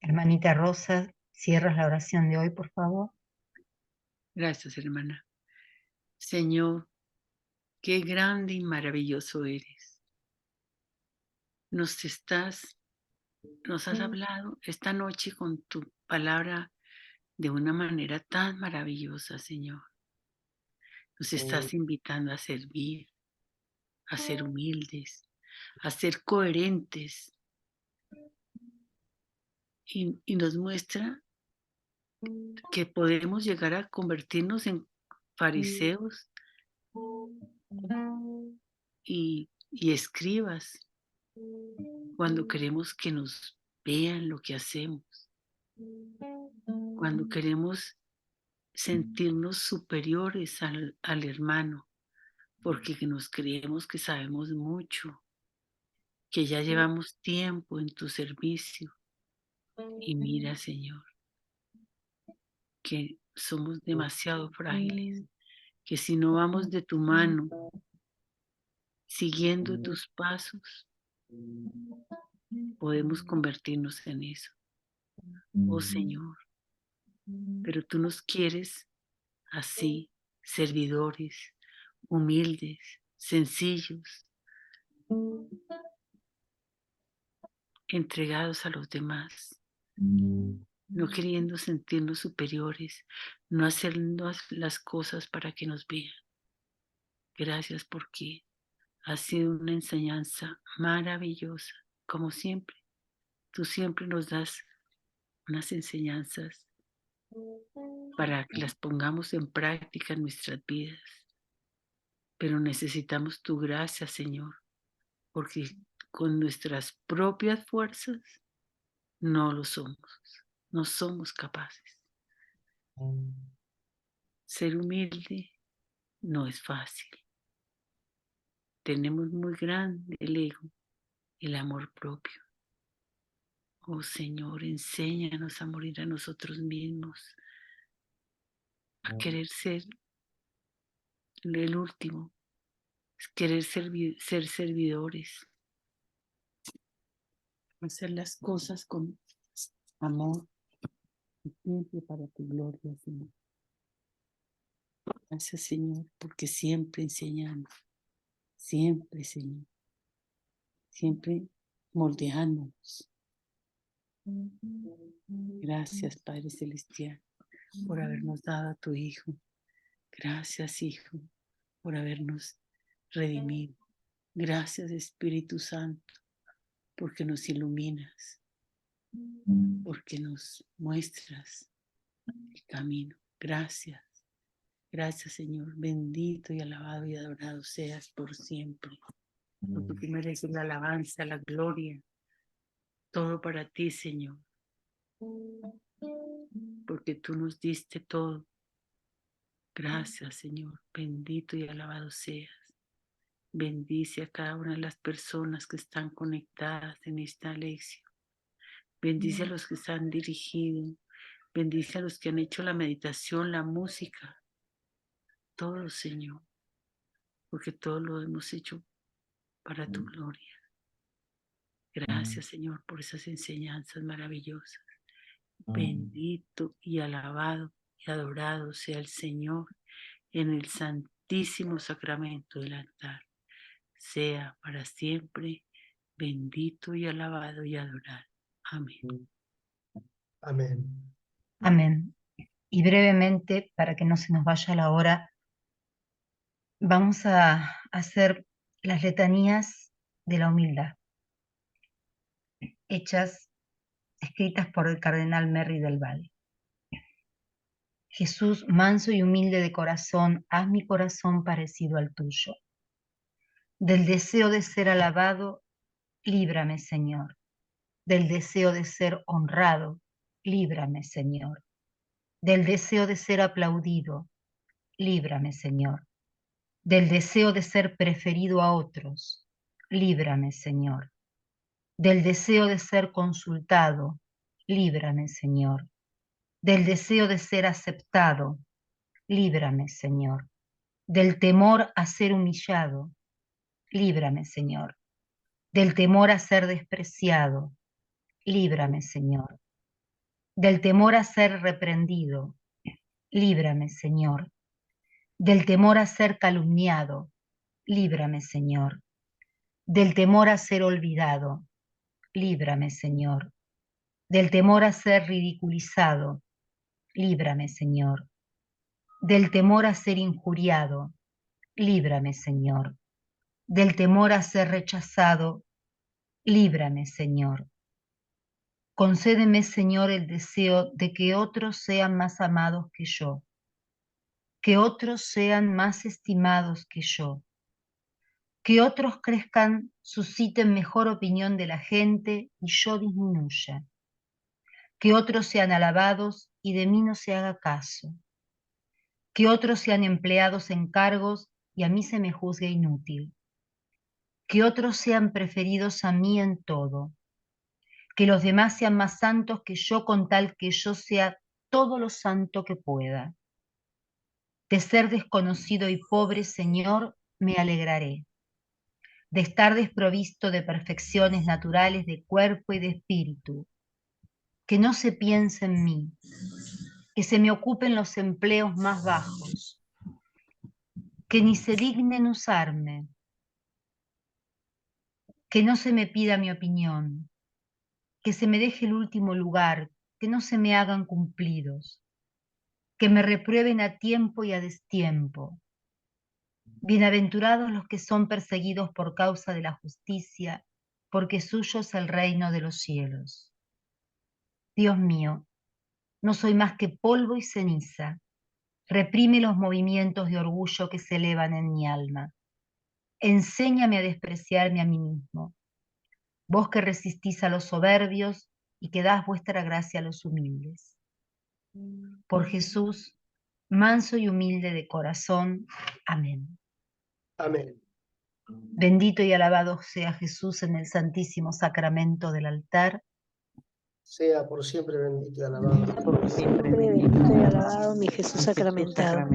Hermanita Rosa, cierras la oración de hoy, por favor. Gracias, hermana. Señor, qué grande y maravilloso eres. Nos has hablado esta noche con tu palabra de una manera tan maravillosa, Señor. Nos estás invitando a servir, a ser humildes, a ser coherentes. Y nos muestra que podemos llegar a convertirnos en fariseos y escribas cuando queremos que nos vean lo que hacemos, cuando queremos sentirnos superiores al hermano, porque nos creemos que sabemos mucho, que ya llevamos tiempo en tu servicio. Y mira, Señor, que somos demasiado frágiles, que si no vamos de tu mano, siguiendo tus pasos, podemos convertirnos en eso. Oh Señor, pero tú nos quieres así, servidores, humildes, sencillos, entregados a los demás, no queriendo sentirnos superiores, no haciendo las cosas para que nos vean. Gracias porque ha sido una enseñanza maravillosa, como siempre. Tú siempre nos das unas enseñanzas para que las pongamos en práctica en nuestras vidas. Pero necesitamos tu gracia, Señor, porque con nuestras propias fuerzas no lo somos, no somos capaces. Ser humilde no es fácil. Tenemos muy grande el ego, el amor propio. Oh Señor, enséñanos a morir a nosotros mismos, a querer ser el último, querer ser servidores, hacer las cosas con amor y siempre para tu gloria, Señor. Gracias, Señor, porque siempre enseñamos, siempre, Señor, siempre moldeándonos. Gracias, Padre Celestial, por habernos dado a tu Hijo. Gracias, Hijo, por habernos redimido. Gracias, Espíritu Santo, porque nos iluminas, porque nos muestras el camino. Gracias. Gracias, Señor. Bendito y alabado y adorado seas por siempre. Porque tú mereces la alabanza, la gloria. Todo para ti, Señor. Porque tú nos diste todo. Gracias, Señor. Bendito y alabado seas. Bendice a cada una de las personas que están conectadas en esta lección. Bendice a los que se han dirigido. Bendice a los que han hecho la meditación, la música. Todo, Señor. Porque todo lo hemos hecho para tu gloria. Gracias, Señor, por esas enseñanzas maravillosas. Bendito y alabado y adorado sea el Señor en el santísimo sacramento del altar. Sea para siempre bendito y alabado y adorado. Amén. Amén. Amén. Y brevemente, para que no se nos vaya la hora, vamos a hacer las letanías de la humildad, escritas por el cardenal Merry del Valle. Jesús, manso y humilde de corazón, haz mi corazón parecido al tuyo. Del deseo de ser alabado, líbrame, Señor. Del deseo de ser honrado, líbrame, Señor. Del deseo de ser aplaudido, líbrame, Señor. Del deseo de ser preferido a otros, líbrame, Señor. Del deseo de ser consultado, líbrame, Señor. Del deseo de ser aceptado, líbrame, Señor. Del temor a ser humillado, líbrame, Señor. Del temor a ser despreciado, líbrame, Señor. Del temor a ser reprendido, líbrame, Señor. Del temor a ser calumniado, líbrame, Señor. Del temor a ser olvidado, líbrame, Señor. Del temor a ser ridiculizado, líbrame, Señor. Del temor a ser injuriado, líbrame, Señor. Del temor a ser rechazado, líbrame, Señor. Concédeme, Señor, el deseo de que otros sean más amados que yo, que otros sean más estimados que yo, que otros crezcan, susciten mejor opinión de la gente y yo disminuya, que otros sean alabados y de mí no se haga caso, que otros sean empleados en cargos y a mí se me juzgue inútil, que otros sean preferidos a mí en todo, que los demás sean más santos que yo con tal que yo sea todo lo santo que pueda. De ser desconocido y pobre, Señor, me alegraré. De estar desprovisto de perfecciones naturales de cuerpo y de espíritu. Que no se piense en mí, que se me ocupen los empleos más bajos, que ni se dignen usarme, que no se me pida mi opinión, que se me deje el último lugar, que no se me hagan cumplidos, que me reprueben a tiempo y a destiempo. Bienaventurados los que son perseguidos por causa de la justicia, porque suyo es el reino de los cielos. Dios mío, no soy más que polvo y ceniza. Reprime los movimientos de orgullo que se elevan en mi alma. Enséñame a despreciarme a mí mismo. Vos que resistís a los soberbios y que das vuestra gracia a los humildes. Por Jesús, manso y humilde de corazón. Amén. Amén. Bendito y alabado sea Jesús en el santísimo sacramento del altar. Sea por siempre bendito y alabado. Por siempre bendito y alabado mi Jesús sacramentado.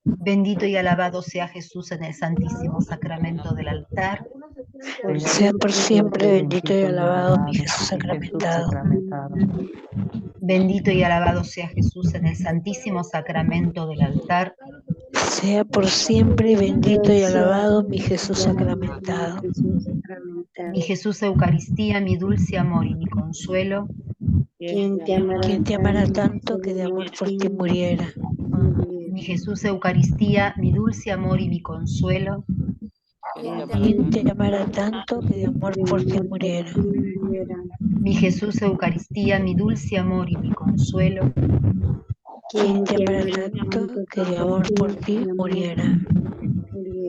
Bendito y alabado sea Jesús en el santísimo sacramento del altar. Sea por siempre bendito y alabado mi Jesús sacramentado. Bendito y alabado sea Jesús en el santísimo sacramento del altar. Sea por siempre bendito y alabado mi Jesús sacramentado. Mi Jesús Eucaristía, mi dulce amor y mi consuelo. ¿Quién te amará tanto que de amor por ti muriera? Mi Jesús Eucaristía, mi dulce amor y mi consuelo. ¿Quién te amará tanto que de amor por ti muriera? Mi Jesús Eucaristía, mi dulce amor y mi consuelo. ¿Quién te amará tanto que de amor por ti muriera?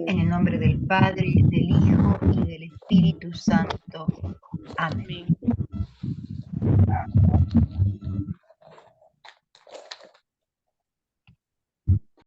En el nombre del Padre,